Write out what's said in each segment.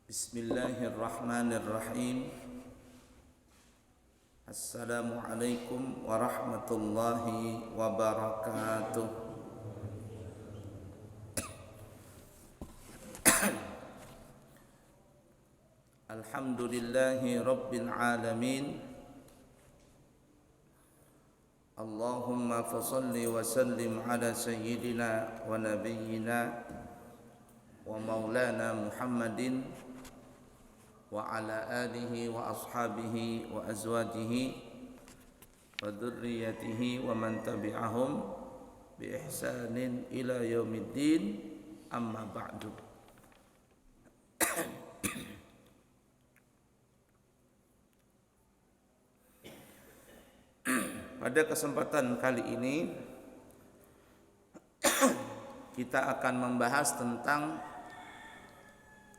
Bismillahirrahmanirrahim. Assalamualaikum warahmatullahi wabarakatuh. Alhamdulillahi rabbil alamin. Allahumma fasalli wa sallim ala sayyidina wa nabiyyina wa maulana Muhammadin wa ala alihi wa ashabihi wa azwajihi wa dhurriyyatihi wa man tabi'ahum bi ihsanin ila yaumiddin, amma ba'du. Pada kesempatan kali ini kita akan membahas tentang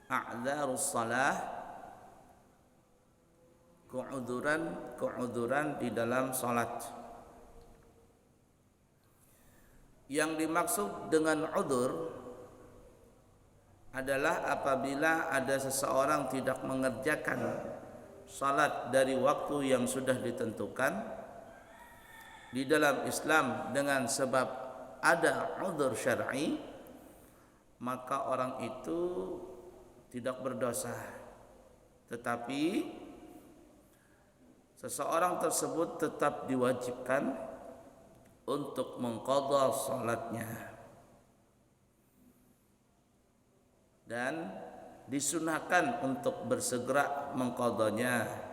a'dzarus shalah, keuduran di dalam salat. Yang dimaksud dengan udzur adalah apabila ada seseorang tidak mengerjakan salat dari waktu yang sudah ditentukan di dalam Islam dengan sebab ada udzur syar'i, maka orang itu tidak berdosa, tetapi seseorang tersebut tetap diwajibkan untuk mengqadha salatnya dan disunahkan untuk bersegera mengqadhanya.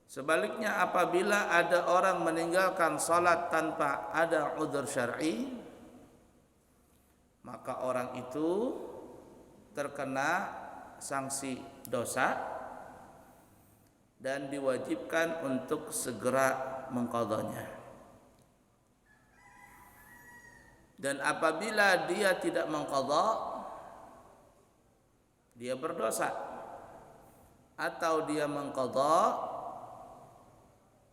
Sebaliknya, apabila ada orang meninggalkan salat tanpa ada udzur syar'i, maka orang itu terkena sanksi dosa dan diwajibkan untuk segera mengqadhanya. Dan apabila dia tidak mengqadha, dia berdosa. Atau dia mengqadha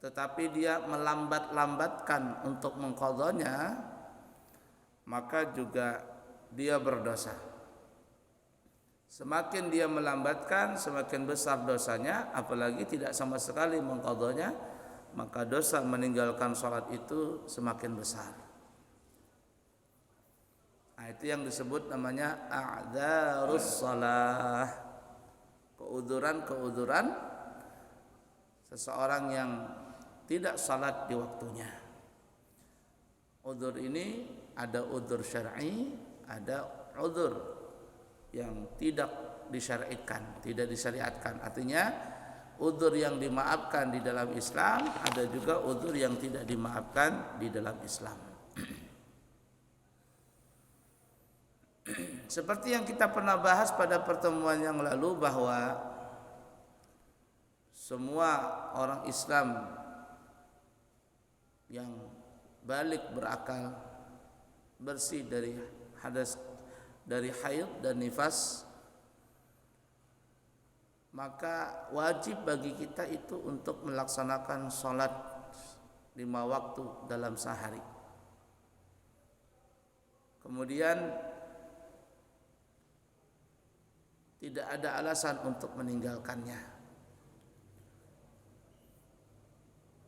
tetapi dia melambat-lambatkan untuk mengqadhanya, maka juga dia berdosa. Semakin dia melambatkan, semakin besar dosanya. Apalagi tidak sama sekali mengqadhanya, maka dosa meninggalkan salat itu semakin besar. Nah, itu yang disebut namanya a'dzarus shalah, keuduran seseorang yang tidak salat di waktunya. Udzur ini ada udzur syar'i, ada udzur yang tidak disyariatkan, tidak disyariatkan. Artinya udzur yang dimaafkan di dalam Islam, ada juga udzur yang tidak dimaafkan di dalam Islam. Seperti yang kita pernah bahas pada pertemuan yang lalu, bahwa semua orang Islam yang balik berakal, bersih dari hadas, dari haid dan nifas, maka wajib bagi kita itu untuk melaksanakan sholat 5 waktu dalam sehari. Kemudian tidak ada alasan untuk meninggalkannya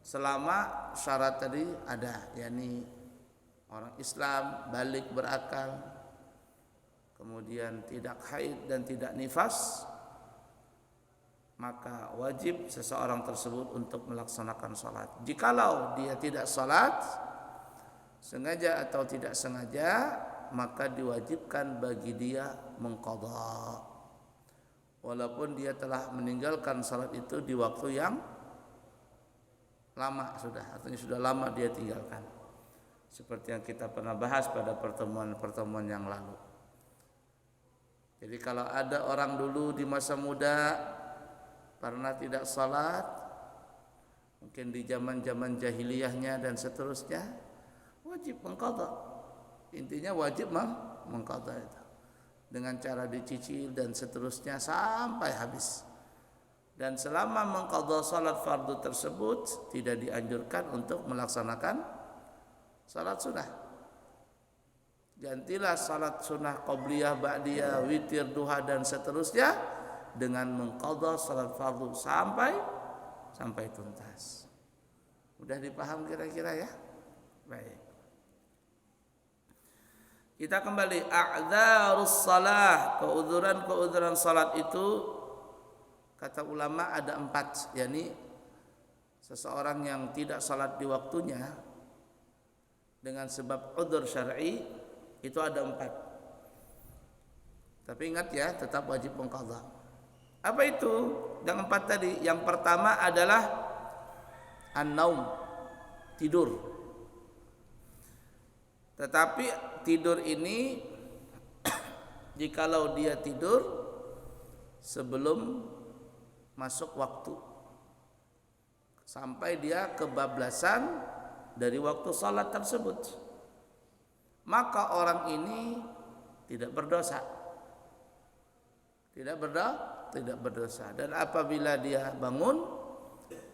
selama syarat tadi ada, yakni orang Islam balik berakal, kemudian tidak haid dan tidak nifas, maka wajib seseorang tersebut untuk melaksanakan salat. Jikalau dia tidak salat, sengaja atau tidak sengaja, maka diwajibkan bagi dia mengqadha, walaupun dia telah meninggalkan salat itu di waktu yang lama sudah, artinya sudah lama dia tinggalkan, seperti yang kita pernah bahas pada pertemuan-pertemuan yang lalu. Jadi kalau ada orang dulu di masa muda pernah tidak salat, mungkin di zaman-zaman jahiliyahnya dan seterusnya, wajib mengqadha. Intinya wajib mengqadha itu dengan cara dicicil dan seterusnya sampai habis. Dan selama mengqadha salat fardu tersebut, tidak dianjurkan untuk melaksanakan salat sunnah. Gantilah salat sunnah qabliyah, ba'diyah, witir, duha dan seterusnya dengan mengqadha salat fardu sampai tuntas. Mudah dipaham kira-kira ya? Baik. Kita kembali a'dzarus salah, keudzuran salat itu kata ulama ada 4, yakni seseorang yang tidak salat di waktunya dengan sebab udzur syar'i itu ada 4. Tapi ingat ya, tetap wajib mengqadha. Apa itu? Yang 4 tadi. Yang pertama adalah an-naum, tidur. Tetapi tidur ini jikalau dia tidur sebelum masuk waktu sampai dia kebablasan dari waktu salat tersebut, maka orang ini tidak berdosa. Tidak berdosa. Dan apabila dia bangun,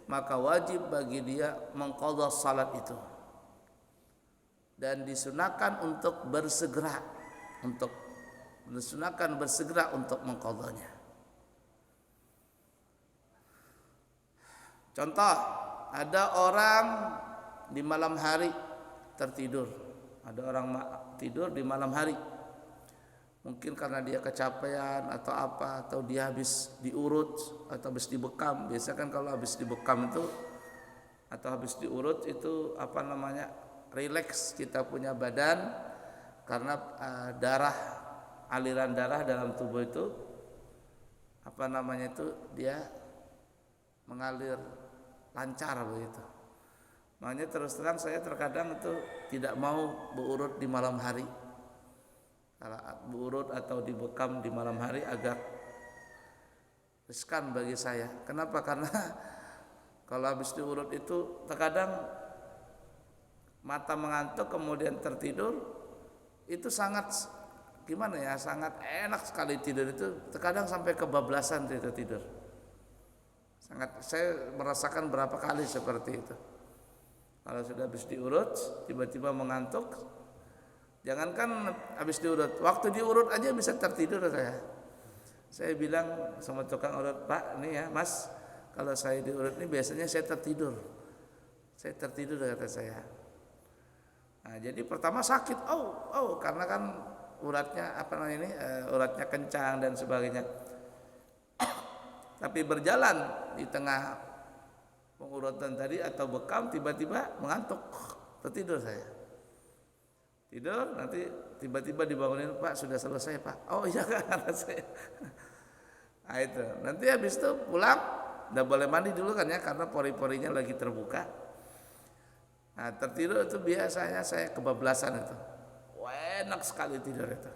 maka wajib bagi dia mengqadha salat itu. Dan disunahkan untuk bersegera untuk mengqadhanya. Contoh, ada orang di malam hari tertidur. Ada orang tidur di malam hari. Mungkin karena dia kecapean atau apa, atau dia habis diurut atau habis dibekam. Biasa kan kalau habis dibekam itu atau habis diurut itu rileks kita punya badan, karena aliran darah dalam tubuh itu dia mengalir lancar begitu. Makanya terus terang saya terkadang itu tidak mau berurut di malam hari. Kalau berurut atau dibekam di malam hari agak riskan bagi saya. Kenapa? Karena kalau habis diurut itu terkadang mata mengantuk kemudian tertidur, itu sangat sangat enak sekali tidur itu. Terkadang sampai kebablasan itu tidur. Saya merasakan berapa kali seperti itu. Kalau sudah habis diurut tiba-tiba mengantuk, jangankan habis diurut, waktu diurut aja bisa tertidur saya. Saya bilang sama tukang urut, "Pak, nih ya Mas, kalau saya diurut ini biasanya saya tertidur." Saya tertidur kata saya. Nah, jadi pertama sakit, karena kan uratnya uratnya kencang dan sebagainya. Tapi berjalan di tengah pengurutan tadi atau bekam, tiba-tiba mengantuk, tertidur saya. Tidur, nanti tiba-tiba dibangunin, "Pak, sudah selesai Pak." "Oh iya kan," kata saya. Nah itu, nanti habis itu pulang, udah boleh mandi dulu kan ya, karena pori-porinya lagi terbuka. Nah tertidur itu biasanya saya kebablasan itu. Enak sekali tidur itu.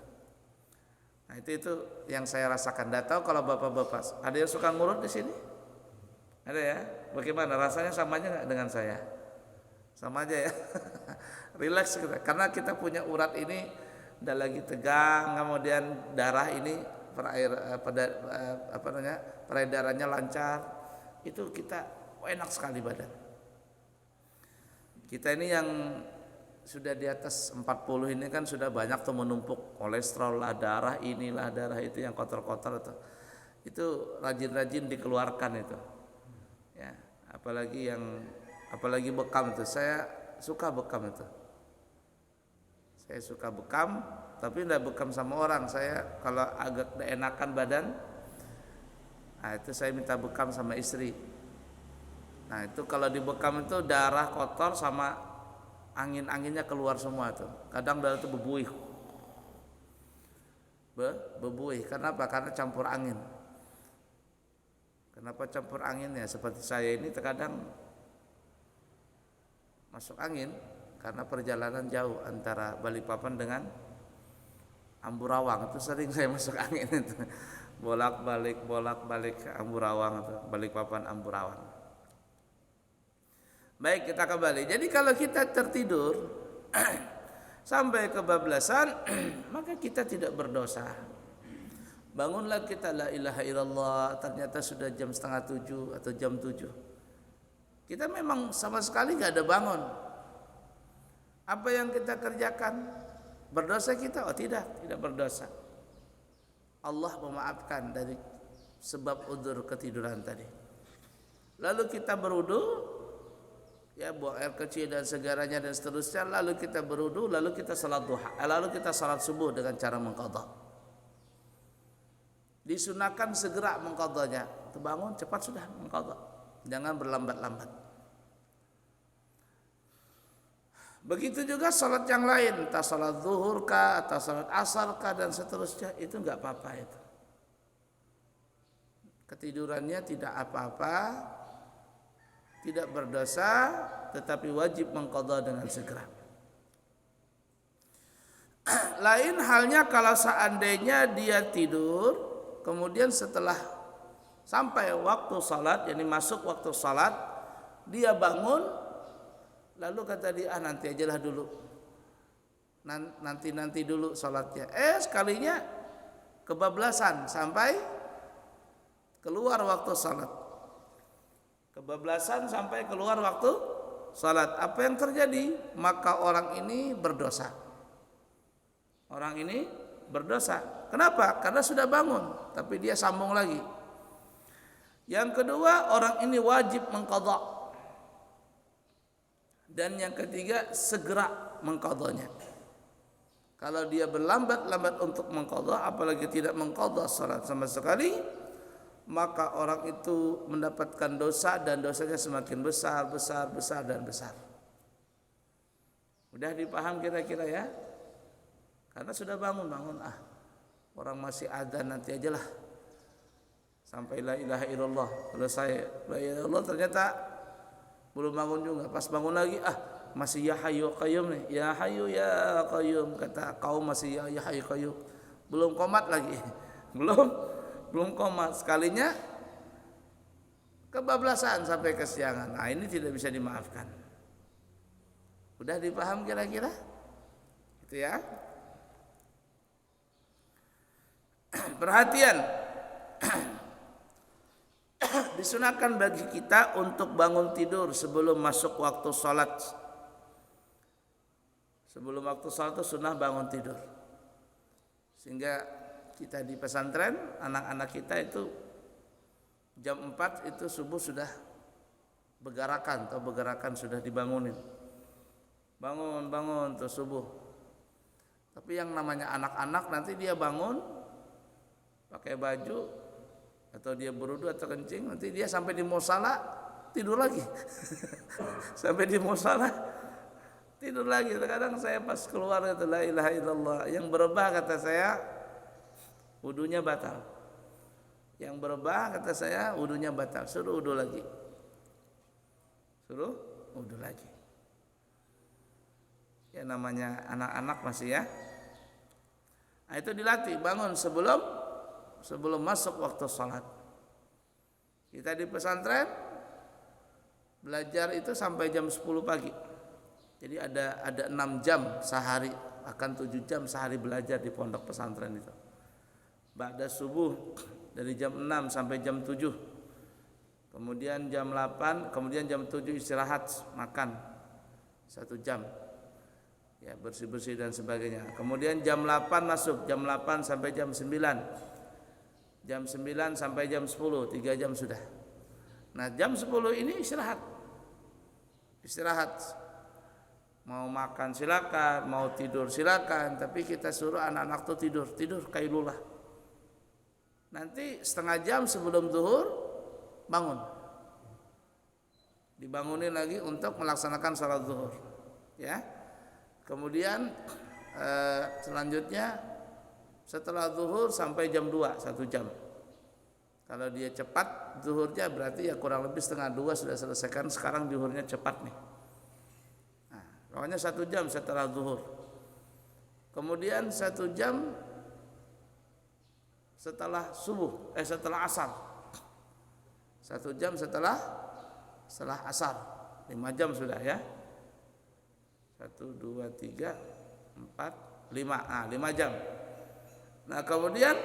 Nah itu yang saya rasakan. Nggak tahu kalau bapak-bapak ada yang suka ngurut di sini? Ada ya? Bagaimana rasanya, sama aja nggak dengan saya? Sama aja ya. Relax kita, karena kita punya urat ini udah lagi tegang, kemudian darah ini peredarannya lancar. Itu kita enak sekali badan. Kita ini yang sudah di atas 40 ini kan sudah banyak tuh menumpuk kolesterol lah, darah inilah, darah itu yang kotor-kotor itu rajin-rajin dikeluarkan itu. Ya, apalagi bekam itu. Saya suka bekam itu. Saya suka bekam, tapi tidak bekam sama orang. Saya kalau agak enakan badan, nah itu saya minta bekam sama istri. Nah itu kalau dibekam itu darah kotor sama angin-anginnya keluar semua tuh. Kadang darah itu bebuih. Bebuih. Kenapa? Karena campur angin. Kenapa campur angin ya? Seperti saya ini terkadang masuk angin karena perjalanan jauh antara Balikpapan dengan Amburawang. Itu sering saya masuk angin itu. Bolak-balik ke Amburawang atau Balikpapan Amburawang. Baik, kita kembali. Jadi kalau kita tertidur sampai kebablasan, maka kita tidak berdosa. Bangunlah kita, la ilaha illallah, ternyata sudah jam 6:30 atau jam 7. Kita memang sama sekali gak ada bangun. Apa yang kita kerjakan? Berdosa kita? Oh tidak berdosa. Allah memaafkan dari sebab udzur ketiduran tadi. Lalu kita berwudu, ya buang air kecil dan segaranya dan seterusnya, lalu kita berwudu, lalu kita salat duha, lalu kita salat subuh dengan cara mengqadha. Disunahkan segera mengqadhanya. Terbangun cepat sudah mengqadha. Jangan berlambat-lambat. Begitu juga salat yang lain, entah salat zuhur kah, atau salat asar kah dan seterusnya, itu enggak apa-apa itu. Ketidurannya tidak apa-apa, tidak berdosa, tetapi wajib mengqadha dengan segera. Lain halnya kalau seandainya dia tidur, kemudian setelah sampai waktu salat, yakni masuk waktu salat, dia bangun. Lalu kata dia, nanti ajalah dulu, nanti dulu sholatnya. Sekalinya kebablasan sampai keluar waktu sholat. Kebablasan sampai keluar waktu sholat. Apa yang terjadi? Maka orang ini berdosa. Orang ini berdosa. Kenapa? Karena sudah bangun, tapi dia sambung lagi. Yang kedua, orang ini wajib mengqadha. Dan yang ketiga, segera mengqadhanya. Kalau dia berlambat-lambat untuk mengqadha, apalagi tidak mengqadha salat sama sekali, maka orang itu mendapatkan dosa dan dosanya semakin besar dan besar. Udah dipaham kira-kira ya? Karena sudah bangun, orang masih adzan, nanti ajalah sampai la ilaha illallah selesai la ilaha illallah, ternyata belum bangun juga. Pas bangun lagi, masih ya hayyu qayyum nih, ya hayyu ya qayyum, kata kaum masih ya hayyu qayyum, belum qomat lagi. belum qomat, sekalinya kebablasan sampai kesiangan. Nah, ini tidak bisa dimaafkan. Udah dipaham kira-kira? Itu ya. Perhatian. Disunahkan bagi kita untuk bangun tidur sebelum masuk waktu sholat. Sebelum waktu sholat itu sunnah bangun tidur. Sehingga kita di pesantren, anak-anak kita itu jam 4 itu subuh sudah begarakan sudah dibangunin. Bangun tuh subuh. Tapi yang namanya anak-anak nanti dia bangun pakai baju atau dia berwudu atau kencing, nanti dia sampai di musala tidur lagi. Sampai di musala tidur lagi. Kadang saya pas keluar kata la ilaha illallah, yang berubah kata saya wudunya batal. Yang berubah kata saya wudunya batal, suruh wudu lagi. Ya namanya anak-anak masih ya. Nah, itu dilatih bangun sebelum masuk waktu sholat. Kita di pesantren belajar itu sampai jam 10 pagi. Jadi ada 6 jam sehari, akan 7 jam sehari belajar di pondok pesantren itu. Ba'da subuh dari jam 6 sampai jam 7. Kemudian jam 8, kemudian jam 7 istirahat makan 1 jam. Ya, bersih-bersih dan sebagainya. Kemudian jam 8 masuk, jam 8 sampai jam 9. Jam 9 sampai jam 10, 3 jam sudah. Nah, jam 10 ini istirahat. Mau makan silakan, mau tidur silakan, tapi kita suruh anak-anak tuh tidur kailulah. Nanti setengah jam sebelum zuhur bangun. Dibangunin lagi untuk melaksanakan salat zuhur. Ya. Kemudian selanjutnya setelah zuhur sampai jam 2, 1 jam. Kalau dia cepat zuhurnya berarti ya kurang lebih setengah 2 sudah selesaikan. Sekarang zuhurnya cepat nih. Nah, pokoknya 1 jam setelah zuhur. Kemudian 1 jam setelah subuh, setelah asar. 1 jam setelah asar. 5 jam sudah ya. 1, 2, 3, 4, 5. 5 jam. Nah, kemudian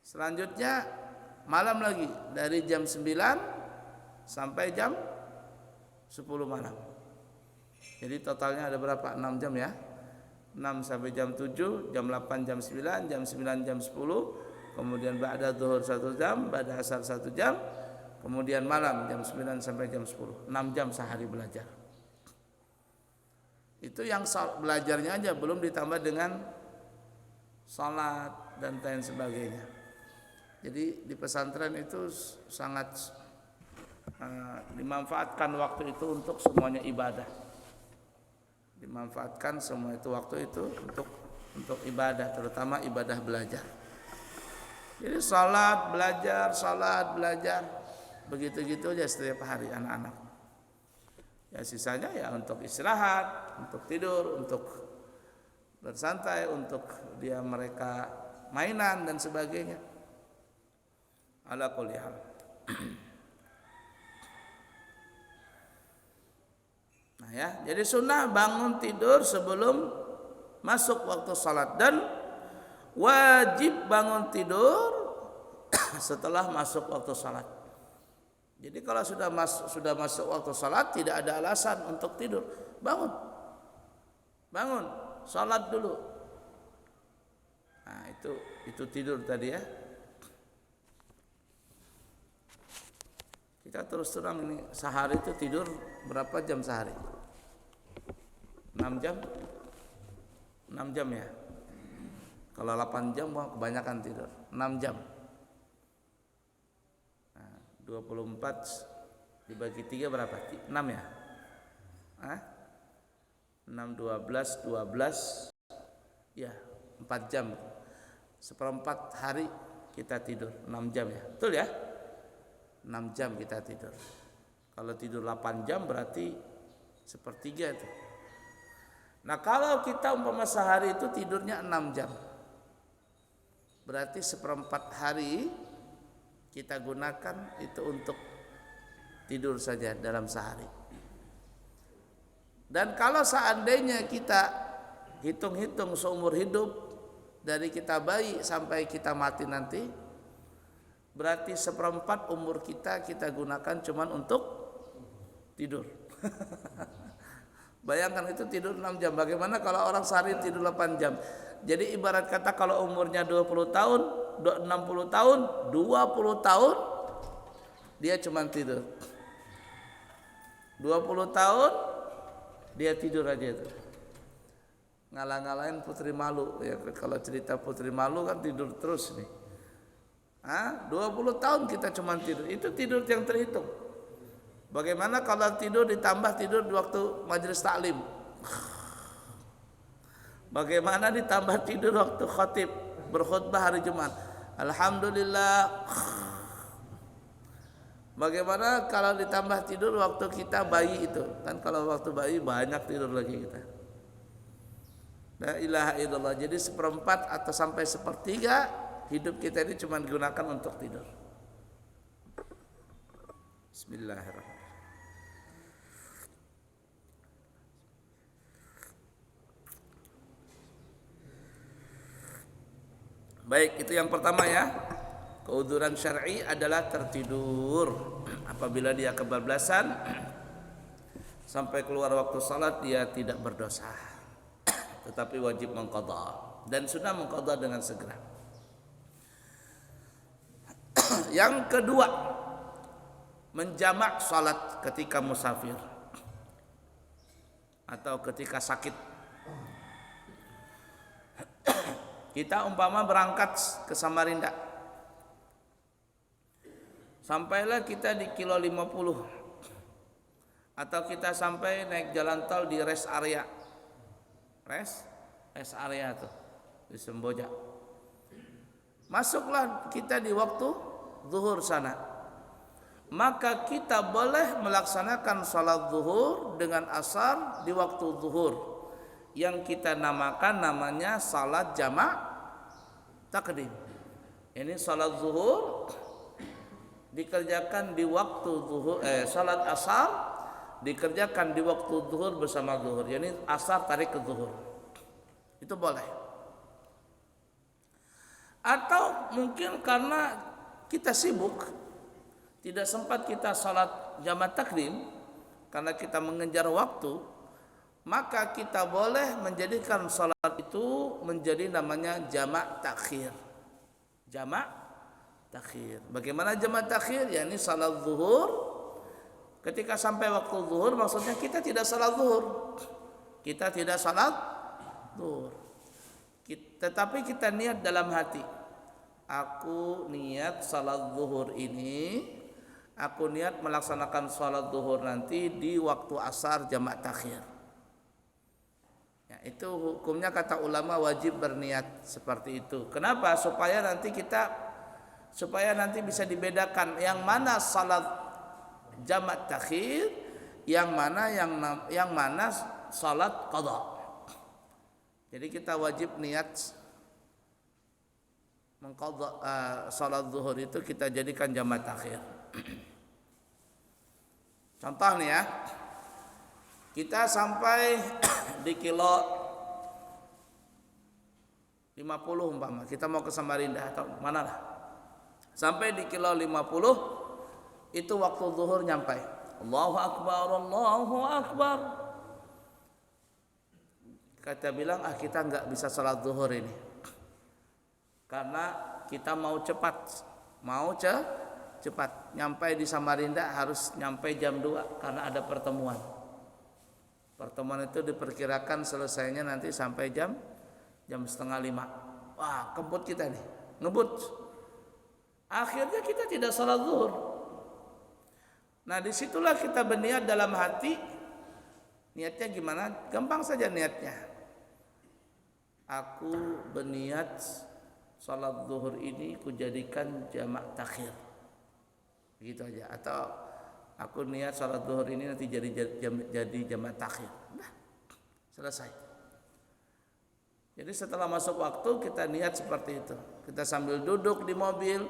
selanjutnya malam lagi dari jam 9 sampai jam 10 malam. Jadi totalnya ada berapa? 6 jam ya. 6 sampai jam 7, jam 8 jam 9, jam 9 jam 10, kemudian ba'da zuhur 1 jam, ba'da asar 1 jam, kemudian malam jam 9 sampai jam 10. 6 jam sehari belajar. Itu yang belajarnya aja, belum ditambah dengan salat dan lain sebagainya. Jadi di pesantren itu sangat dimanfaatkan waktu itu untuk semuanya ibadah. Dimanfaatkan semua itu waktu itu untuk ibadah, terutama ibadah belajar. Jadi salat belajar, begitu-gitu aja setiap hari anak-anak. Ya sisanya ya untuk istirahat, untuk tidur, untuk bersantai, untuk mereka mainan dan sebagainya. Ala kulli hal. Nah ya, jadi sunnah bangun tidur sebelum masuk waktu salat, dan wajib bangun tidur setelah masuk waktu salat. Jadi kalau sudah masuk waktu salat, tidak ada alasan untuk tidur. Bangun, salat dulu. Nah itu tidur tadi ya. Kita terus terang ini, sehari itu tidur berapa jam sehari? 6 jam? 6 jam ya. Kalau 8 jam kebanyakan tidur. 6 jam. Nah, 24 dibagi 3 berapa? 6 ya? 6, 12 ya, 4 jam. Seperempat hari kita tidur 6 jam ya. Betul ya? 6 jam kita tidur. Kalau tidur 8 jam berarti sepertiga itu. Nah kalau kita umpama sehari itu tidurnya 6 jam, berarti seperempat hari kita gunakan itu untuk tidur saja dalam sehari. Dan kalau seandainya kita hitung-hitung seumur hidup, dari kita bayi sampai kita mati nanti, berarti seperempat umur kita gunakan cuman untuk tidur. Bayangkan itu tidur 6 jam. Bagaimana kalau orang sehari tidur 8 jam? Jadi ibarat kata kalau umurnya 20 tahun, 60 tahun, 20 tahun dia cuman tidur. 20 tahun dia tidur aja itu. Ngalah-ngalahin Putri Malu ya, kalau cerita Putri Malu kan tidur terus nih. 20 tahun kita cuma tidur. Itu tidur yang terhitung. Bagaimana kalau tidur ditambah tidur di waktu majelis taklim? Bagaimana ditambah tidur waktu khatib berkhutbah hari Jumat? Alhamdulillah. Bagaimana kalau ditambah tidur waktu kita bayi itu? Kan kalau waktu bayi banyak tidur lagi kita. La ilaha illallah. Jadi seperempat atau sampai sepertiga hidup kita ini cuma digunakan untuk tidur. Bismillahirrahmanirrahim. Baik, itu yang pertama ya. Keudzuran syar'i adalah tertidur. Apabila dia kebablasan sampai keluar waktu salat, dia tidak berdosa. Tetapi wajib mengqadha, dan sunnah mengqadha dengan segera. Yang kedua, menjamak salat ketika musafir atau ketika sakit. Kita umpama berangkat ke Samarinda, sampailah kita di kilo 50, atau kita sampai naik jalan tol di rest area tuh di Semboja. Masuklah kita di waktu zuhur sana, maka kita boleh melaksanakan salat zuhur dengan asar di waktu zuhur, yang kita namanya salat jamak takdim. Ini salat zuhur dikerjakan di waktu zuhur, salat asar dikerjakan di waktu zuhur bersama zuhur. Yani asar tarik ke zuhur. Itu boleh. Atau mungkin karena kita sibuk, tidak sempat kita salat jamak takdim karena kita mengejar waktu, maka kita boleh menjadikan salat itu menjadi namanya jamak takhir. Jamak takhir. Bagaimana jamak takhir? Yakni salat zuhur ketika sampai waktu zuhur, maksudnya kita tidak salat zuhur. Kita tidak salat zuhur. Tetapi kita niat dalam hati. Aku niat salat zuhur ini, aku niat melaksanakan salat zuhur nanti di waktu asar jamak takhir. Ya, itu hukumnya kata ulama wajib berniat seperti itu. Kenapa? Supaya nanti bisa dibedakan yang mana salat jamak takhir, yang mana salat qadha. Jadi kita wajib niat mengqadha salat zuhur itu kita jadikan jamak takhir. Contoh nih ya. Kita sampai di kilo 50 umpama, kita mau ke Samarinda atau mana lah. Sampai di kilo 50 itu waktu zuhur nyampe. Allahu akbar, Allahu akbar. Kita bilang kita enggak bisa salat zuhur ini. Karena kita mau cepat. Nyampe di Samarinda harus nyampe jam 2 karena ada pertemuan. Pertemuan itu diperkirakan selesainya nanti sampai jam 4:30. Wah, kebut kita nih, ngebut. Akhirnya kita tidak salat zuhur. Nah, disitulah kita berniat dalam hati. Niatnya gimana? Gampang saja niatnya. Aku berniat salat zuhur ini kujadikan jamak takhir. Begitu aja. Atau aku niat salat zuhur ini nanti jadi jamak takhir. Nah, selesai. Jadi setelah masuk waktu kita niat seperti itu. Kita sambil duduk di mobil,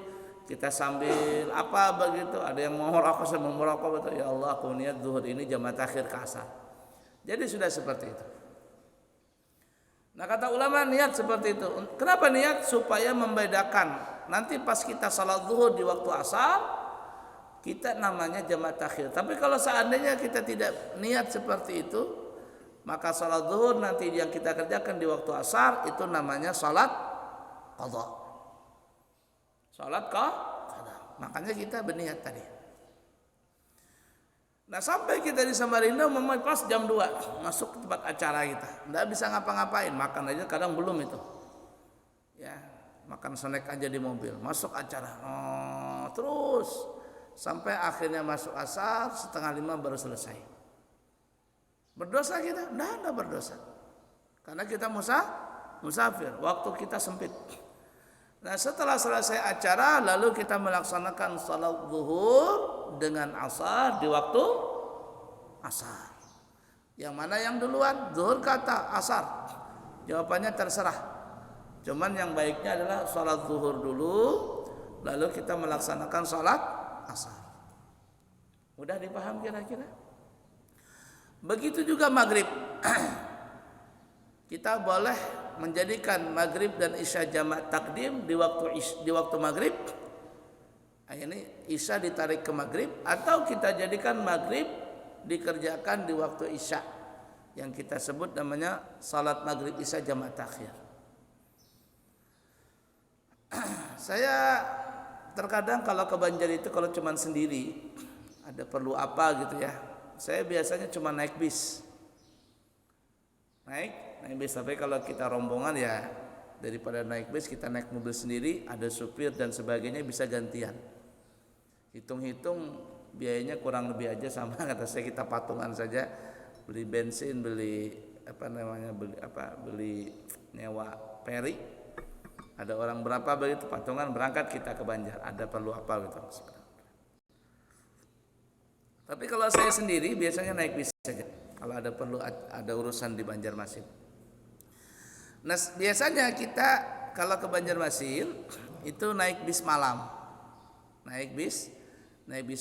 kita sambil apa begitu. Ada yang mau merokok, saya mau merokok betul. Ya Allah, aku niat zuhur ini jamak takhir ke asar. Jadi sudah seperti itu. Nah, kata ulama niat seperti itu. Kenapa niat? Supaya membedakan. Nanti pas kita salat zuhur di waktu asar, kita namanya jamak takhir. Tapi kalau seandainya kita tidak niat seperti itu, maka salat zuhur nanti yang kita kerjakan di waktu asar itu namanya salat qadha. Salat qadha. Makanya kita berniat tadi. Nah, sampai kita di Samarinda pas jam 2 masuk ke tempat acara kita. Enggak bisa ngapa-ngapain, makan aja kadang belum itu. Ya, makan snack aja di mobil, masuk acara. Terus sampai akhirnya masuk asar 4:30 baru selesai. Berdosa kita? Tidak berdosa. Karena kita musafir, waktu kita sempit. Nah, setelah selesai acara lalu kita melaksanakan salat zuhur dengan asar di waktu asar. Yang mana yang duluan? Zuhur kata asar. Jawabannya terserah. Cuman yang baiknya adalah salat zuhur dulu, lalu kita melaksanakan salat asar. Mudah dipaham kira-kira? Begitu juga maghrib. Kita boleh menjadikan maghrib dan isya jamak takdim di waktu maghrib. Ini isya ditarik ke maghrib, atau kita jadikan maghrib dikerjakan di waktu isya yang kita sebut namanya salat maghrib isya jamak takhir. Saya terkadang kalau ke Banjar itu kalau cuma sendiri, ada perlu apa gitu ya, saya biasanya cuma naik bis. Naik bis, tapi kalau kita rombongan ya daripada naik bis kita naik mobil sendiri, ada supir dan sebagainya, bisa gantian. Hitung-hitung biayanya kurang lebih aja sama, kata saya kita patungan saja, beli bensin, beli nyewa peri. Ada orang berapa begitu patungan berangkat kita ke Banjar, ada perlu apa gitu. Tapi kalau saya sendiri biasanya naik bis saja kalau ada perlu, ada urusan di Banjarmasin. Nah, biasanya kita kalau ke Banjarmasin itu naik bis malam. Naik bis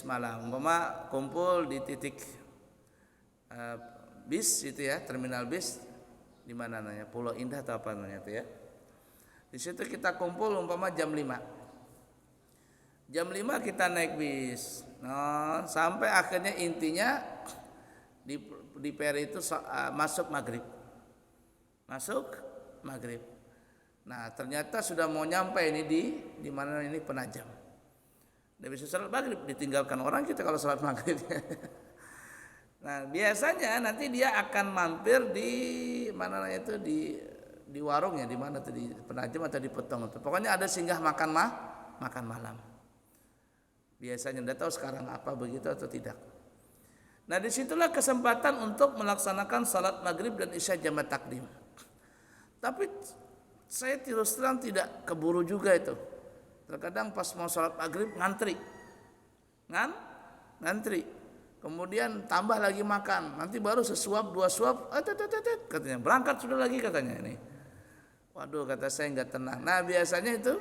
malam. Umpama kumpul di titik bis itu ya, terminal bis di mana namanya? Pulau Indah atau apa namanya itu ya. Di situ kita kumpul umpama jam 5. Jam 5 kita naik bis. Nah, sampai akhirnya intinya di di peri itu masuk maghrib. Masuk maghrib. Nah ternyata sudah mau nyampe ini di mana ini Penajam. Tidak bisa salat maghrib, ditinggalkan orang kita kalau salat maghrib. Nah biasanya nanti dia akan mampir di mana itu di warungnya, di mana tuh, di Penajam atau di Petong itu. Pokoknya ada singgah makan malam. Biasanya tidak tahu sekarang apa begitu atau tidak. Nah disitulah kesempatan untuk melaksanakan salat maghrib dan isya jamaah takdim. Tapi saya terus terang tidak keburu juga itu. Terkadang pas mau sholat maghrib ngantri, kemudian tambah lagi makan, nanti baru sesuap dua suap, katanya berangkat sudah lagi katanya ini. Waduh kata saya nggak tenang. Nah biasanya itu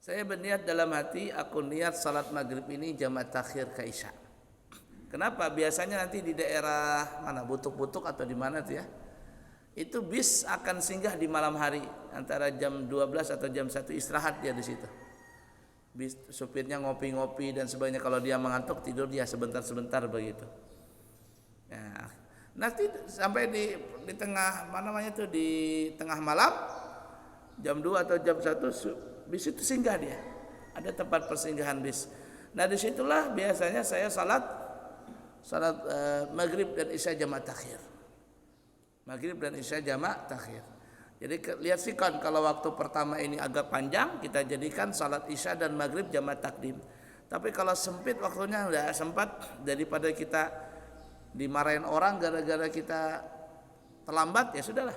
saya berniat dalam hati, aku niat sholat maghrib ini jamaah takhir ke isya. Kenapa? Biasanya nanti di daerah mana Butuk-Butuk atau di mana tuh ya, itu bis akan singgah di malam hari antara jam 12 atau jam 1 istirahat dia di situ. Bis supirnya ngopi-ngopi dan sebagainya, kalau dia mengantuk tidur dia sebentar-sebentar begitu. Ya, nanti sampai di tengah mana namanya itu di tengah malam jam 2 atau jam 1 bis itu singgah dia. Ada tempat persinggahan bis. Nah disitulah biasanya saya salat maghrib dan isya jamaah takhir. Maghrib dan isya jamaah takhir. Jadi lihat sikon, kalau waktu pertama ini agak panjang kita jadikan salat isya dan maghrib jamaah takdim. Tapi kalau sempit waktunya enggak sempat, daripada kita dimarahin orang gara-gara kita terlambat, ya sudahlah.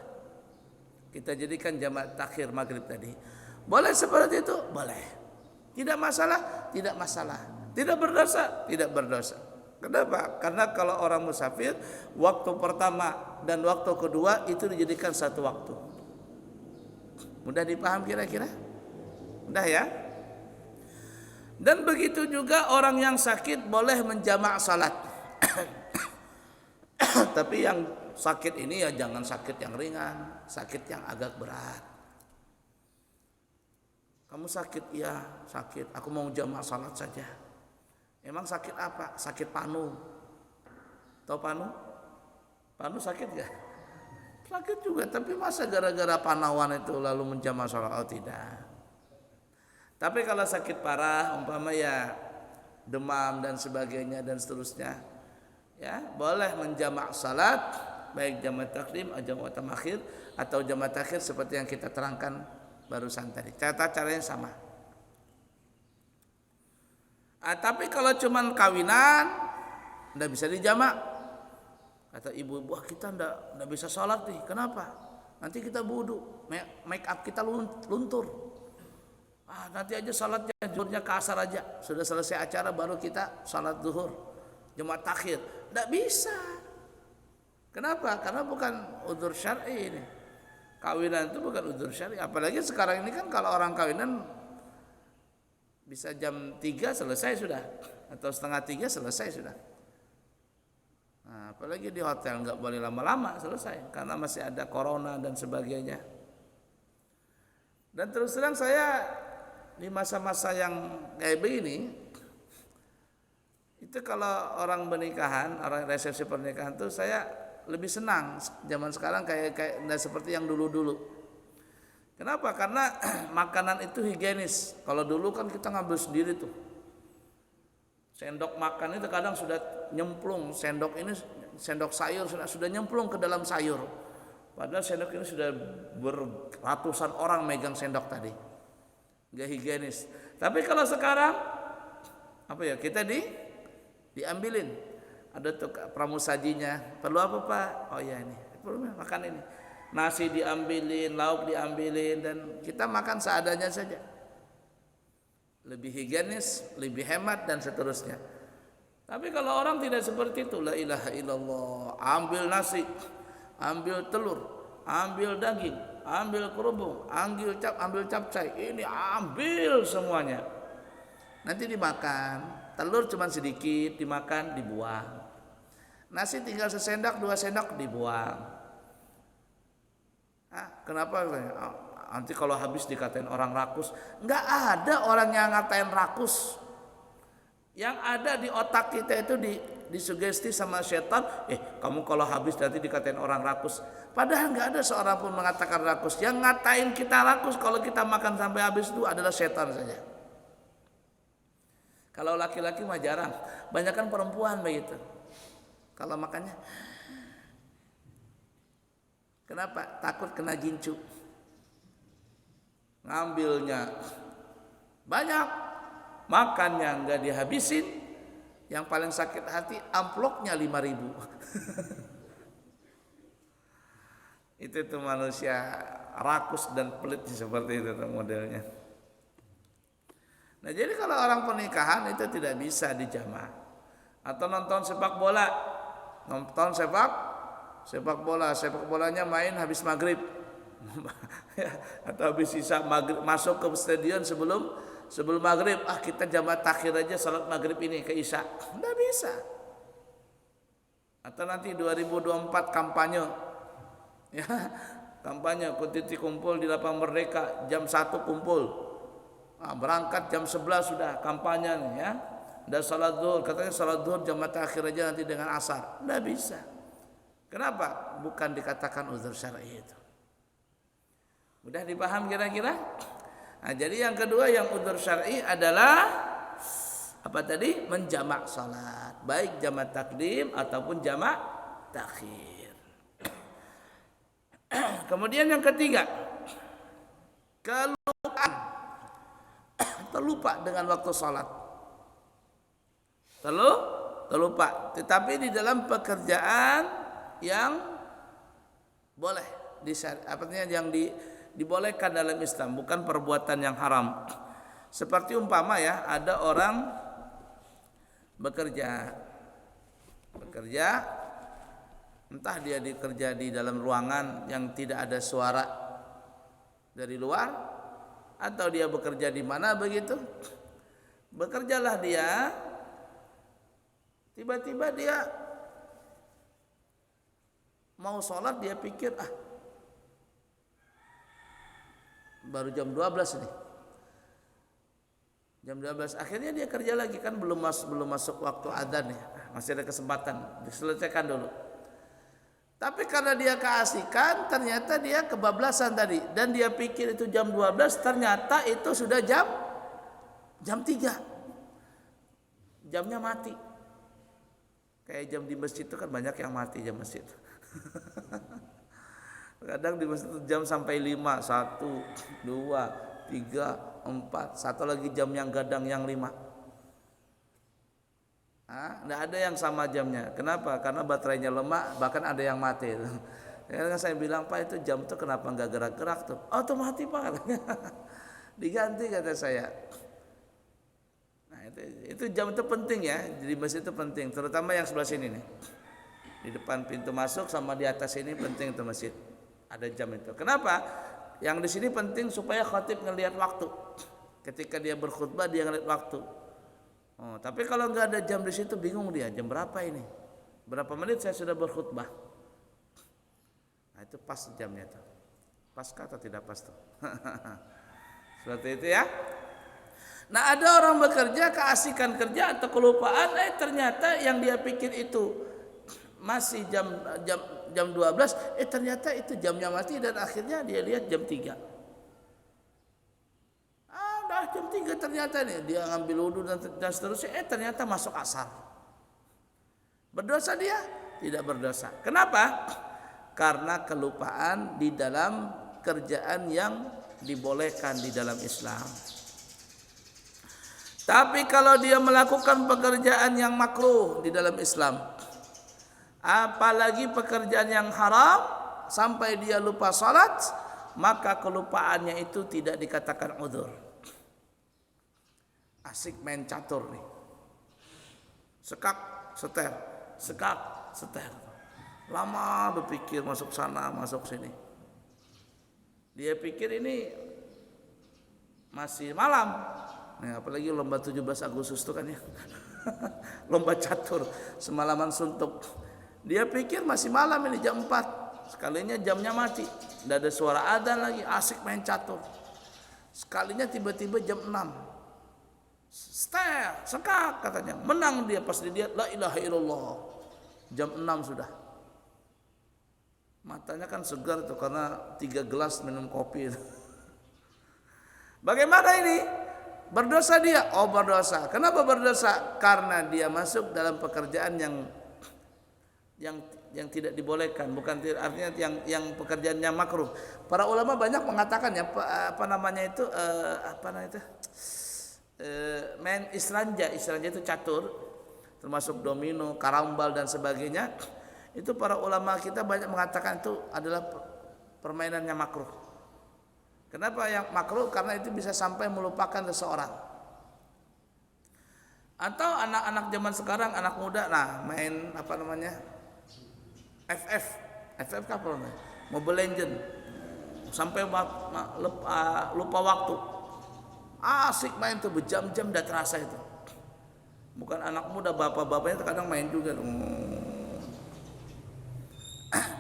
Kita jadikan jamaah takhir maghrib tadi. Boleh seperti itu? Boleh. Tidak masalah? Tidak masalah. Tidak berdosa? Tidak berdosa. Kenapa? Karena kalau orang musafir, waktu pertama dan waktu kedua itu dijadikan satu waktu. Mudah dipaham kira-kira? Mudah ya? Dan begitu juga orang yang sakit boleh menjamak salat. Tapi yang sakit ini ya jangan sakit yang ringan, sakit yang agak berat. Kamu sakit? Iya sakit, aku mau jamak salat saja. Emang sakit apa? Sakit panu. Tahu panu? Panu sakit gak? Sakit juga, tapi masa gara-gara panawan itu lalu menjamak salat? Oh tidak. Tapi kalau sakit parah, umpama ya demam dan sebagainya dan seterusnya, ya boleh menjamak salat, baik jamaah takdim atau jamaah tamakhir atau jamaah takhir seperti yang kita terangkan barusan tadi. Caranya sama. Tapi kalau cuman kawinan ndak bisa dijamak. Kata ibu-ibu, kita ndak bisa sholat nih. Kenapa? Nanti kita wudu, make up kita luntur. Nanti aja sholatnya zuhurnya ke asar aja. Sudah selesai acara baru kita sholat zuhur jamaah takhir. Ndak bisa. Kenapa? Karena bukan udzur syar'i ini. Kawinan itu bukan udzur syar'i. Apalagi sekarang ini kan kalau orang kawinan bisa jam 3 selesai sudah, atau setengah 3 selesai sudah. Nah, apalagi di hotel nggak boleh lama-lama selesai karena masih ada corona dan sebagainya. Dan terus terang saya di masa-masa yang kayak begini, itu kalau orang pernikahan, orang resepsi pernikahan tuh saya lebih senang zaman sekarang kayak nggak seperti yang dulu-dulu. Kenapa? Karena makanan itu higienis. Kalau dulu kan kita ngambil sendiri tuh. Sendok makan itu kadang sudah nyemplung. Sendok ini, sendok sayur sudah nyemplung ke dalam sayur. Padahal sendok ini sudah beratusan orang megang sendok tadi. Gak higienis. Tapi kalau sekarang apa ya? Kita diambilin. Ada tuh pramusajinya. Perlu apa Pak? Oh ya ini. Perlu makan ini. Nasi diambilin, lauk diambilin, dan kita makan seadanya saja. Lebih higienis, lebih hemat dan seterusnya. Tapi kalau orang tidak seperti itu, la ilaha illallah, ambil nasi, ambil telur, ambil daging, ambil kerupuk, ambil capcay, ini ambil semuanya. Nanti dimakan, telur cuma sedikit, dimakan, dibuang. Nasi tinggal sesendok, 2 sendok dibuang. Kenapa? Nanti kalau habis dikatain orang rakus. Enggak ada orang yang ngatain rakus. Yang ada di otak kita itu disugesti sama setan, kamu kalau habis nanti dikatain orang rakus. Padahal nggak ada seorang pun mengatakan rakus. Yang ngatain kita rakus kalau kita makan sampai habis itu adalah setan saja. Kalau laki-laki mah jarang, banyak kan perempuan begitu. Kalau makannya, kenapa? Takut kena gincu. Ngambilnya banyak, makannya nggak dihabisin. Yang paling sakit hati, amplopnya 5.000. Itu tuh manusia rakus dan pelit seperti itu tuh modelnya. Nah, jadi kalau orang pernikahan itu tidak bisa dijamak. Atau nonton sepak bola, sepak bolanya main habis maghrib. Atau habis sisa maghrib, masuk ke stadion sebelum maghrib, kita jamak takhir aja salat maghrib ini ke isya. Nggak bisa. Atau nanti 2024 kampanye, ya, kampanye titik kumpul di lapangan Merdeka jam 1 kumpul. Berangkat jam 11 sudah kampanye, ya. Dan salat zuhur, katanya salat zuhur jamak takhir aja nanti dengan asar. Nggak bisa. Kenapa? Bukan dikatakan uzur syar'i itu. Mudah dipaham kira-kira? Nah, jadi yang kedua yang uzur syar'i adalah apa tadi? Menjamak salat, baik jamak takdim ataupun jamak takhir. Kemudian yang ketiga, kelupaan, terlupa dengan waktu salat. Terlupa, tetapi di dalam pekerjaan yang boleh yang dibolehkan dalam Islam, bukan perbuatan yang haram. Seperti umpama ya, ada orang bekerja, entah dia bekerja di dalam ruangan yang tidak ada suara dari luar, atau dia bekerja di mana begitu. Bekerjalah dia, tiba-tiba dia mau sholat, dia pikir baru jam 12 nih. Jam 12 akhirnya dia kerja lagi, kan belum masuk waktu adzan ya. Masih ada kesempatan, diselesaikan dulu. Tapi karena dia keasikan, ternyata dia kebablasan tadi, dan dia pikir itu jam 12, ternyata itu sudah jam 3. Jamnya mati. Kayak jam di masjid itu kan banyak yang mati jam masjid. Kadang di masjid jam sampai 5, 1, 2, 3, 4, satu lagi jam yang gadang yang 5. Nggak ada yang sama jamnya. Kenapa? Karena baterainya lemah, bahkan ada yang mati. Karena saya bilang, Pak, itu jam tuh kenapa nggak gerak-gerak tuh? Oh, tuh mati, Pak. Diganti kata saya. Nah, itu jam itu penting ya. Di masjid itu penting, terutama yang sebelah sini nih. Di depan pintu masuk sama di atas ini penting itu masjid. Ada jam itu. Kenapa? Yang di sini penting supaya khatib ngelihat waktu. Ketika dia berkhutbah dia ngelihat waktu. Tapi kalau nggak ada jam di situ bingung dia, jam berapa ini? Berapa menit saya sudah berkhutbah? Nah, itu pas jamnya tuh. Pas atau tidak pas tuh? Seperti itu ya. Nah, ada orang bekerja keasikan kerja atau kelupaan, ternyata yang dia pikir itu masih jam 12, ternyata itu jamnya mati, dan akhirnya dia lihat jam 3. Jam 3 ternyata nih, dia ngambil wudu dan seterusnya, ternyata masuk asar. Berdosa dia? Tidak berdosa. Kenapa? Karena kelupaan di dalam kerjaan yang dibolehkan di dalam Islam. Tapi kalau dia melakukan pekerjaan yang makruh di dalam Islam, apalagi pekerjaan yang haram, sampai dia lupa salat, maka kelupaannya itu tidak dikatakan uzur. Asik main catur nih, sekak seter, lama berpikir, masuk sana masuk sini. Dia pikir ini masih malam. Nah, apalagi lomba 17 Agustus itu kan ya. Lomba catur, semalaman suntuk. Dia pikir masih malam ini jam 4. Sekalinya jamnya mati, tidak ada suara adzan lagi, asik main catur. Sekalinya tiba-tiba jam 6. sekak katanya. Menang dia pas dilihat la ilaha illallah. Jam 6 sudah. Matanya kan segar tuh karena 3 gelas minum kopi. Bagaimana ini? Berdosa dia? Oh berdosa. Kenapa berdosa? Karena dia masuk dalam pekerjaan yang tidak dibolehkan, bukan artinya yang pekerjaannya makruh. Para ulama banyak mengatakan ya main isranja itu catur, termasuk domino, karambal dan sebagainya. Itu para ulama kita banyak mengatakan itu adalah permainannya makruh. Kenapa yang makruh? Karena itu bisa sampai melupakan seseorang. Atau anak-anak zaman sekarang, anak muda, main FF apa namanya? Mobile Legend. Sampai lupa waktu. Asik main tuh berjam-jam udah terasa itu. Bukan anak muda, bapak-bapaknya terkadang main juga.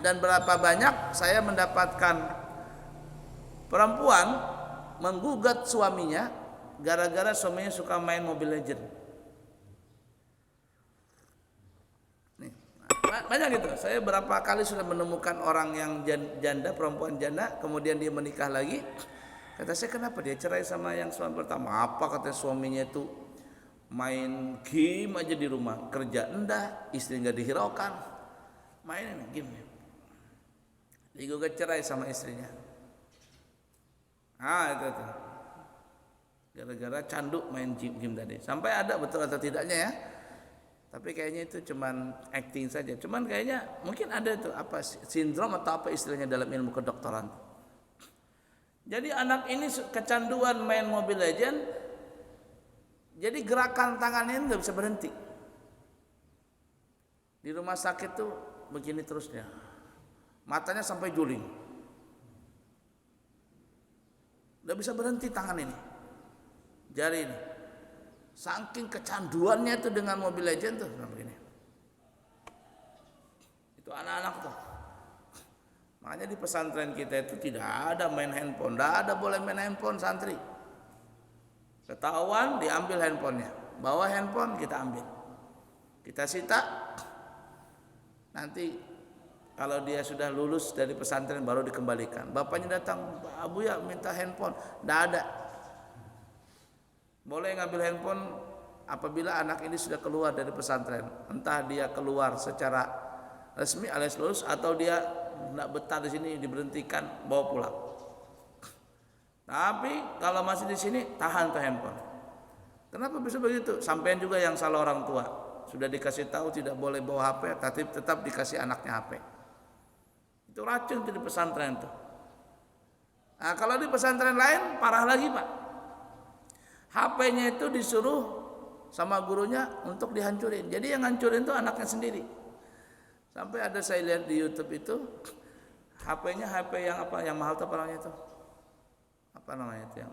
Dan berapa banyak saya mendapatkan perempuan menggugat suaminya gara-gara suaminya suka main Mobile Legend. Nih, banyak gitu. Saya berapa kali sudah menemukan orang yang janda, perempuan janda, kemudian dia menikah lagi. Kata saya, kenapa dia cerai sama yang suami pertama? Apa kata suaminya itu main game aja di rumah, kerja enggak, istri enggak dihiraukan, main game. Digugat cerai sama istrinya. Itu tuh. Gara-gara candu main game tadi. Sampai ada betul atau tidaknya ya. Tapi kayaknya itu cuman acting saja. Cuman kayaknya mungkin ada itu sindrom atau apa istilahnya dalam ilmu kedokteran. Jadi anak ini kecanduan main Mobile Legend. Jadi gerakan tangannya nggak bisa berhenti. Di rumah sakit tuh begini terusnya. Matanya sampai juling. Nggak bisa berhenti tangan ini. Jari ini. Saking kecanduannya itu dengan Mobile Legend tuh begini. Itu anak-anak tuh. Makanya di pesantren kita itu tidak ada main handphone, tidak ada boleh main handphone santri. Ketahuan diambil handphonenya, bawa handphone kita ambil, kita sita. Nanti kalau dia sudah lulus dari pesantren baru dikembalikan. Bapaknya datang, Abu ya minta handphone, tidak ada. Boleh ngambil handphone apabila anak ini sudah keluar dari pesantren, entah dia keluar secara resmi alias lulus atau dia tidak betah di sini diberhentikan bawa pulang. Tapi kalau masih di sini tahan tuh handphone. Kenapa bisa begitu? Sampean juga yang salah orang tua. Sudah dikasih tahu tidak boleh bawa HP, tapi tetap dikasih anaknya HP. Itu racun tuh di pesantren tuh. Nah, kalau di pesantren lain parah lagi Pak. HP-nya itu disuruh sama gurunya untuk dihancurin. Jadi yang hancurin itu anaknya sendiri. Sampai ada saya lihat di YouTube itu HP-nya HP yang apa? Yang mahal tuh apa namanya itu? Apa namanya itu yang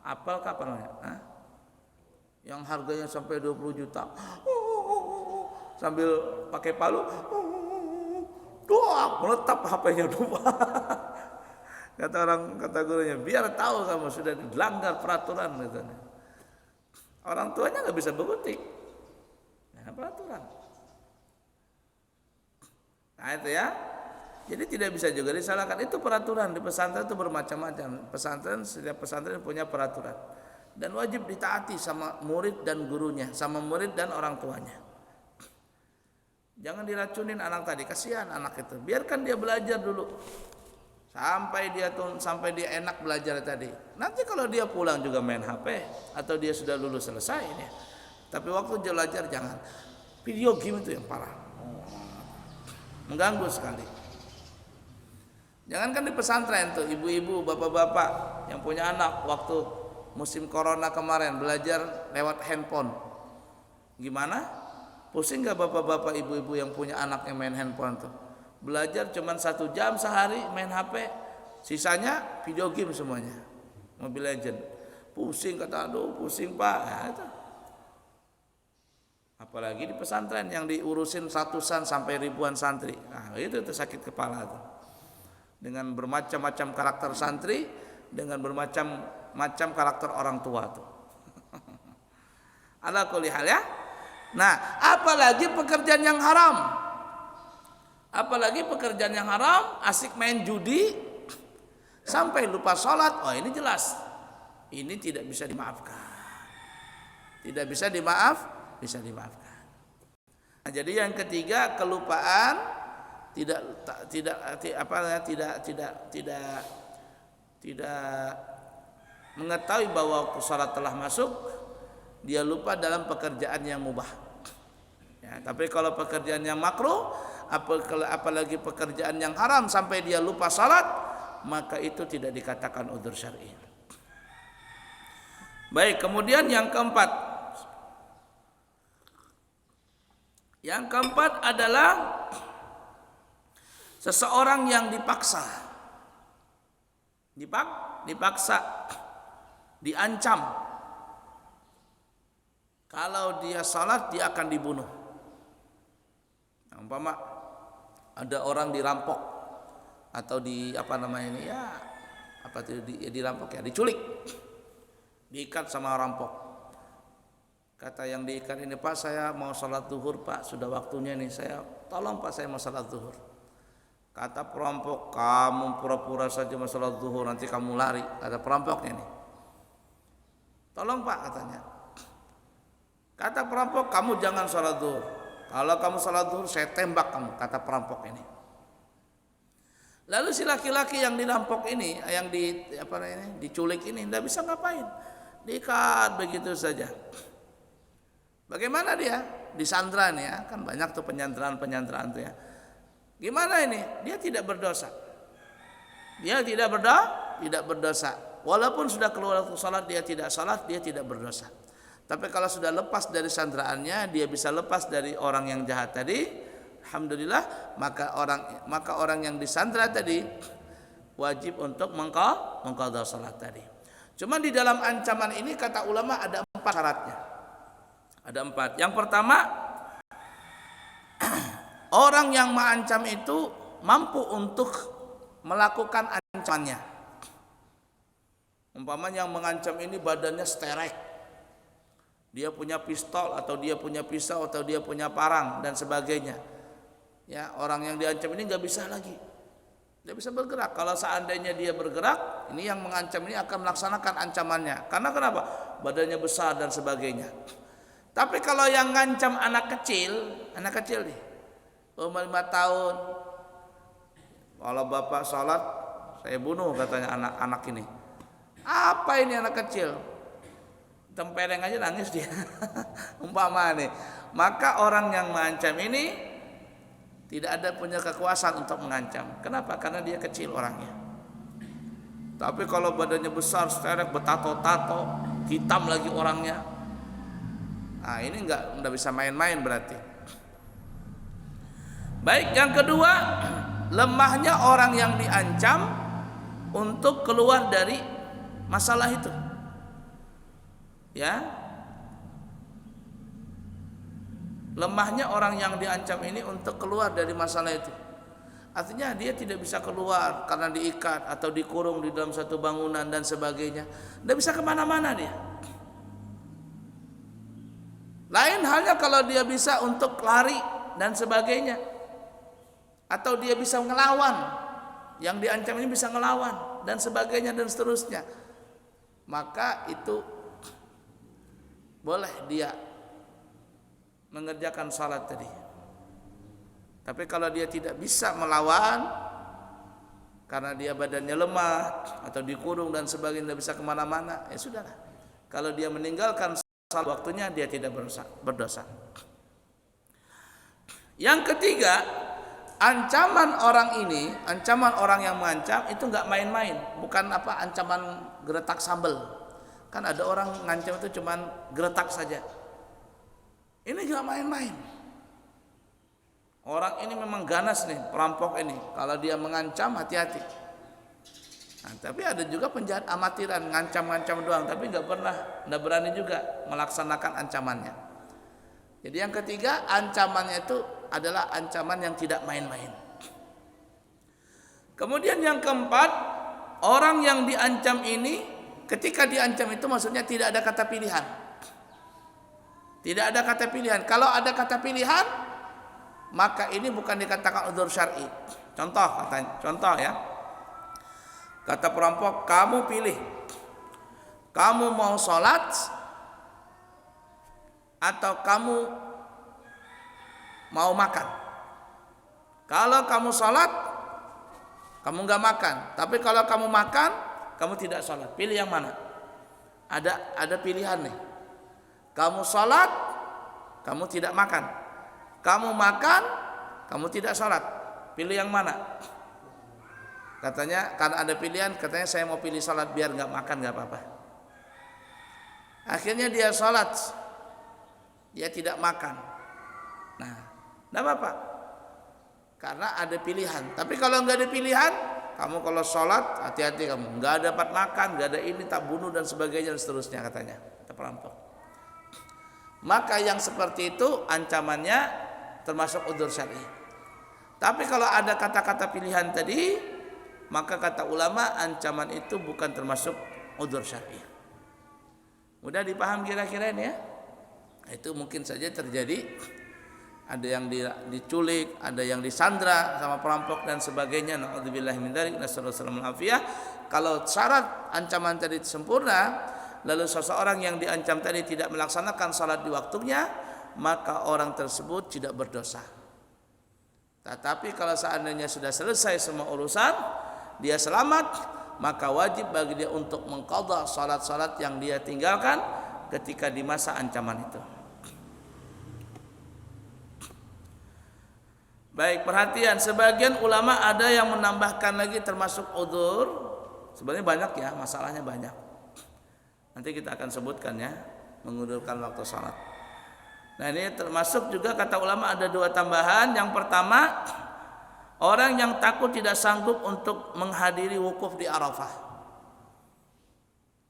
Apple kah apa namanya? Yang harganya sampai 20 juta. Sambil pakai palu. Doang menetap HP-nya dua. Kata gurunya, biar tahu kamu sudah dilanggar peraturan katanya. Orang tuanya nggak bisa berkutik. Nah, peraturan. Nah itu ya. Jadi tidak bisa juga disalahkan. Itu peraturan di pesantren itu bermacam-macam. Setiap pesantren punya peraturan. Dan wajib ditaati sama murid dan gurunya, sama murid dan orang tuanya. Jangan diracunin anak tadi, kasihan anak itu. Biarkan dia belajar dulu. Sampai dia enak belajar tadi. Nanti kalau dia pulang juga main HP atau dia sudah lulus selesai ini. Tapi waktu belajar jangan. Video game itu yang parah. Mengganggu sekali. Jangankan di pesantren tuh ibu-ibu, bapak-bapak yang punya anak waktu musim corona kemarin belajar lewat handphone. Gimana? Pusing gak bapak-bapak ibu-ibu yang punya anak yang main handphone tuh? Belajar cuma 1 jam sehari main HP, sisanya video game semuanya, Mobile Legend. Pusing kata, aduh pusing Pak. Ya, itu. Apalagi di pesantren yang diurusin ratusan sampai ribuan santri. Nah, itu tuh sakit kepala tuh. Dengan bermacam-macam karakter santri, dengan bermacam-macam karakter orang tua tuh. Ala kulli hal ya. Nah, apalagi pekerjaan yang haram. Apalagi pekerjaan yang haram, asik main judi sampai lupa sholat. Oh, ini jelas. Ini tidak bisa dimaafkan. Tidak bisa dimaafkan. Nah, jadi yang ketiga, kelupaan tidak mengetahui bahwa sholat telah masuk, dia lupa dalam pekerjaan yang mubah. Ya, tapi kalau pekerjaan yang makruh, apalagi pekerjaan yang haram sampai dia lupa sholat, maka itu tidak dikatakan udzur syar'i. Baik, kemudian yang keempat. Yang keempat adalah seseorang yang dipaksa. Dipaksa, diancam. Kalau dia salat dia akan dibunuh. Umpama ada orang dirampok atau dirampok ya, diculik. Diikat sama rampok. Kata yang diikat ini, Pak, saya mau salat zuhur, Pak, sudah waktunya nih, tolong Pak, saya mau salat zuhur. Kata perampok, kamu pura-pura saja mau salat zuhur, nanti kamu lari. Kata perampoknya nih, tolong Pak, katanya. Kata perampok, kamu jangan salat zuhur. Kalau kamu salat zuhur, saya tembak kamu, kata perampok ini. Lalu si laki-laki yang dirampok ini, yang diculik ini, tidak bisa ngapain, diikat begitu saja. Bagaimana dia? Disandra nih ya, kan banyak tuh penyanderaan tuh ya. Gimana ini? Dia tidak berdosa. Dia tidak berdosa. Walaupun sudah keluar waktu salat dia tidak salat, dia tidak berdosa. Tapi kalau sudah lepas dari sandraannya, dia bisa lepas dari orang yang jahat tadi, alhamdulillah, maka orang yang disandra tadi wajib untuk mengqadha salat tadi. Cuma di dalam ancaman ini kata ulama ada 4 syaratnya. Ada 4. Yang pertama, orang yang mengancam itu mampu untuk melakukan ancamannya. Umpamanya yang mengancam ini badannya sterek, dia punya pistol atau dia punya pisau atau dia punya parang dan sebagainya. Ya, orang yang diancam ini nggak bisa lagi, nggak bisa bergerak. Kalau seandainya dia bergerak, ini yang mengancam ini akan melaksanakan ancamannya. Karena kenapa? Badannya besar dan sebagainya. Tapi kalau yang ngancam anak kecil nih, umur 5 tahun, kalau bapak sholat saya bunuh, katanya anak-anak ini. Apa ini anak kecil? Tempeleng aja nangis dia. Umpama nih, maka orang yang mengancam ini tidak ada punya kekuasaan untuk mengancam. Kenapa? Karena dia kecil orangnya. Tapi kalau badannya besar, sterek, bertato-tato, hitam lagi orangnya, nah ini enggak bisa main-main berarti. Baik, yang kedua, lemahnya orang yang diancam untuk keluar dari masalah itu. Ya. Lemahnya orang yang diancam ini untuk keluar dari masalah itu. Artinya dia tidak bisa keluar karena diikat atau dikurung di dalam satu bangunan dan sebagainya. Tidak bisa kemana-mana dia. Lain halnya kalau dia bisa untuk lari dan sebagainya, atau dia bisa ngelawan, yang diancam ini bisa ngelawan dan sebagainya dan seterusnya, maka itu boleh dia mengerjakan salat tadi. Tapi kalau dia tidak bisa melawan karena dia badannya lemah atau dikurung dan sebagainya, tidak bisa kemana-mana, ya sudahlah. Kalau dia meninggalkan salat waktunya, dia tidak berdosa. Yang ketiga, ancaman orang yang mengancam itu enggak main-main, bukan ancaman geretak sambal. Kan ada orang ngancam itu cuman geretak saja. Ini enggak main-main. Orang ini memang ganas nih, perampok ini. Kalau dia mengancam, hati-hati. Nah, tapi ada juga penjahat amatiran, ngancam-ngancam doang, tapi enggak berani juga melaksanakan ancamannya. Jadi yang ketiga, ancamannya itu adalah ancaman yang tidak main-main. Kemudian yang keempat, orang yang diancam ini, ketika diancam itu maksudnya tidak ada kata pilihan. Tidak ada kata pilihan. Kalau ada kata pilihan, maka ini bukan dikatakan udzur syar'i. Contoh ya. Kata perampok, kamu pilih. Kamu mau sholat atau kamu mau makan. Kalau kamu sholat, kamu nggak makan. Tapi kalau kamu makan, kamu tidak sholat. Pilih yang mana? Ada pilihan nih. Kamu sholat, kamu tidak makan. Kamu makan, kamu tidak sholat. Pilih yang mana? Katanya karena ada pilihan, katanya saya mau pilih sholat biar nggak makan nggak apa-apa. Akhirnya dia sholat, dia tidak makan. Nah, nggak apa-apa, karena ada pilihan. Tapi kalau nggak ada pilihan, kamu kalau sholat hati-hati kamu, nggak dapat makan, nggak ada ini, tak bunuh dan sebagainya dan seterusnya katanya, kata perampok. Maka yang seperti itu ancamannya termasuk udzur syar'i. Tapi kalau ada kata-kata pilihan tadi, maka kata ulama ancaman itu bukan termasuk udzur syar'i. Mudah dipaham kira-kira ini ya? Itu mungkin saja terjadi, ada yang diculik, ada yang disandra sama perampok dan sebagainya. Na'udzubillahi min dzalik, nasallallahu alaihi. Kalau syarat ancaman tadi sempurna, lalu seseorang yang diancam tadi tidak melaksanakan salat di waktunya, maka orang tersebut tidak berdosa. Tetapi kalau seandainya sudah selesai semua urusan, dia selamat, maka wajib bagi dia untuk mengqadha salat-salat yang dia tinggalkan ketika di masa ancaman itu. Baik, perhatian, sebagian ulama ada yang menambahkan lagi termasuk udzur. Sebenarnya banyak ya, masalahnya banyak. Nanti kita akan sebutkan ya, mengundurkan waktu salat. Nah, ini termasuk juga kata ulama ada dua tambahan. Yang pertama, orang yang takut tidak sanggup untuk menghadiri wukuf di Arafah.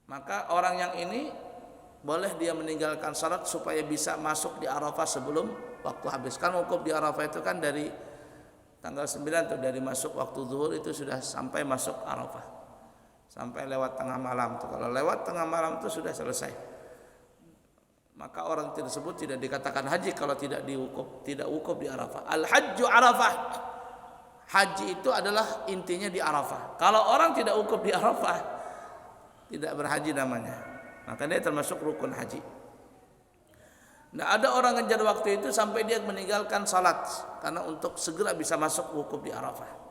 Maka orang yang ini boleh dia meninggalkan salat supaya bisa masuk di Arafah sebelum waktu habis. Kan wukuf di Arafah itu kan dari tanggal 9 tuh, dari masuk waktu zuhur itu sudah sampai masuk Arafah. Sampai lewat tengah malam tuh. Kalau lewat tengah malam itu sudah selesai. Maka orang tersebut tidak dikatakan haji kalau tidak wukuf di Arafah. Al-hajju Arafah. Haji itu adalah intinya di Arafah. Kalau orang tidak wukuf di Arafah, tidak berhaji namanya. Maka dia termasuk rukun haji. Nah, ada orang ngejar waktu itu sampai dia meninggalkan salat karena untuk segera bisa masuk wukuf di Arafah.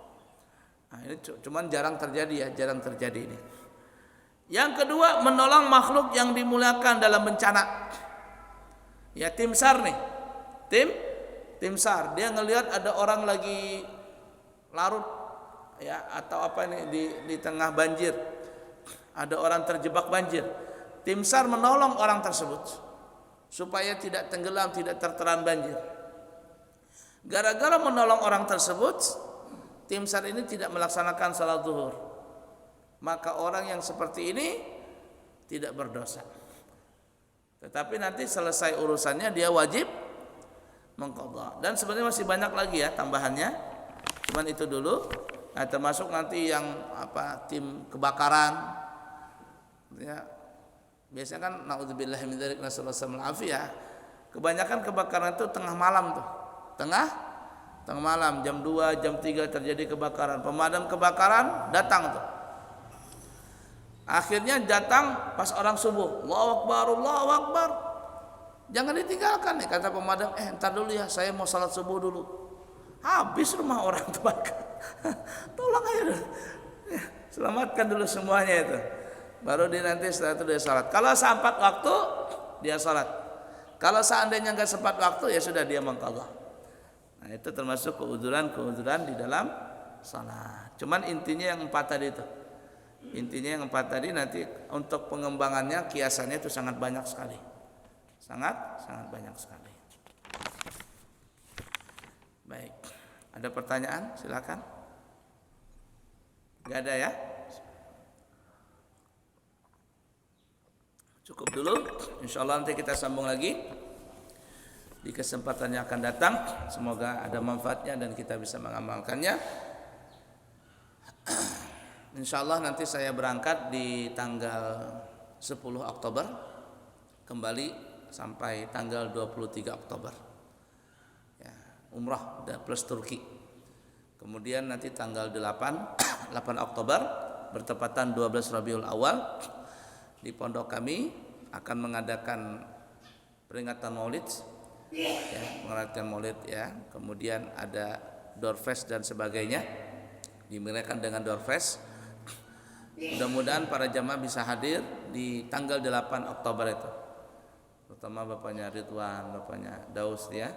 Nah, ini cuman jarang terjadi ya, jarang terjadi ini. Yang kedua, menolong makhluk yang dimuliakan dalam bencana. Ya, tim SAR nih. Tim SAR, dia ngelihat ada orang lagi larut ya atau apa ini di tengah banjir. Ada orang terjebak banjir. Tim SAR menolong orang tersebut supaya tidak tenggelam, tidak tertelan banjir. Gara-gara menolong orang tersebut, tim SAR ini tidak melaksanakan salat zuhur. Maka orang yang seperti ini tidak berdosa. Tetapi nanti selesai urusannya dia wajib mengqadha. Dan sebenarnya masih banyak lagi ya tambahannya. Cuman itu dulu. Nah, termasuk nanti yang tim kebakaran. Ya, biasanya kan naudzubillahi min dzalik, nasallallahu alaihi. Kebanyakan kebakaran itu tengah malam tuh. Tengah malam jam 2, jam 3 terjadi kebakaran. Pemadam kebakaran datang tuh. Akhirnya datang pas orang subuh. Allahu Akbar, Allahu Akbar. Jangan ditinggalkan nih kata pemadam. Entar dulu ya, saya mau salat subuh dulu. Habis rumah orang terbakar. Tolong aja dulu. Selamatkan dulu semuanya itu. Baru dia nanti setelah itu dia salat. Kalau sempat waktu dia salat. Kalau seandainya enggak sempat waktu ya sudah dia mengqadha. Nah, itu termasuk keudzuran di dalam salat. Cuman intinya yang 4 tadi itu. Intinya yang 4 tadi nanti untuk pengembangannya kiasannya itu sangat banyak sekali. Sangat banyak sekali. Baik. Ada pertanyaan? Silakan. Enggak ada ya? Cukup dulu. Insyaallah nanti kita sambung lagi di kesempatan yang akan datang. Semoga ada manfaatnya dan kita bisa mengamalkannya. Insyaallah nanti saya berangkat di tanggal 10 Oktober kembali sampai tanggal 23 Oktober. Ya, umrah plus Turki. Kemudian nanti tanggal 8 Oktober bertepatan 12 Rabiul Awal di pondok kami akan mengadakan peringatan Maulid, ya, mengadakan Maulid ya. Kemudian ada Doorfest dan sebagainya, dimeriahkan dengan Doorfest. Mudah-mudahan para jamaah bisa hadir di tanggal 8 Oktober itu. Terutama bapaknya Ridwan, bapaknya Daus ya,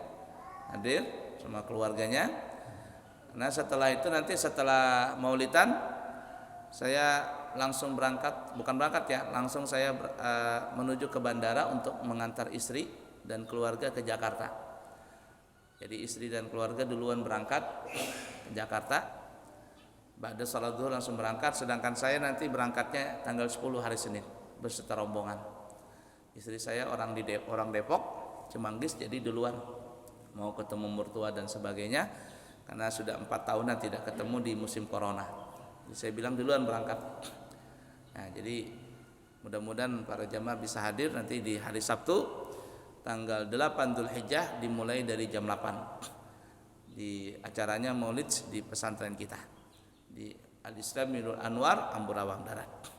hadir sama keluarganya. Nah setelah itu nanti setelah Maulidan saya langsung langsung saya menuju ke bandara untuk mengantar istri dan keluarga ke Jakarta. Jadi istri dan keluarga duluan berangkat ke Jakarta, ba'da salat zuhur langsung berangkat, sedangkan saya nanti berangkatnya tanggal 10 hari Senin beserta rombongan. Istri saya orang Depok, Cimanggis, jadi duluan mau ketemu mertua dan sebagainya, karena sudah 4 tahunan tidak ketemu di musim corona. Jadi saya bilang duluan berangkat. Nah, jadi mudah-mudahan para jamaah bisa hadir nanti di hari Sabtu tanggal 8 Dzulhijjah dimulai dari jam 8. Di acaranya Maulid di pesantren kita di Al-Islam Nurul Anwar Amburawang Darat.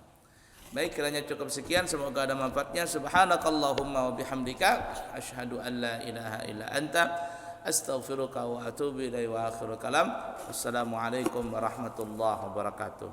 Baik, kiranya cukup sekian, semoga ada manfaatnya. Subhanakallahumma wa bihamdika asyhadu an la ilaha illa anta astaghfiruka wa atubu ilaihi wa akhiru kalam. Assalamualaikum warahmatullahi wabarakatuh.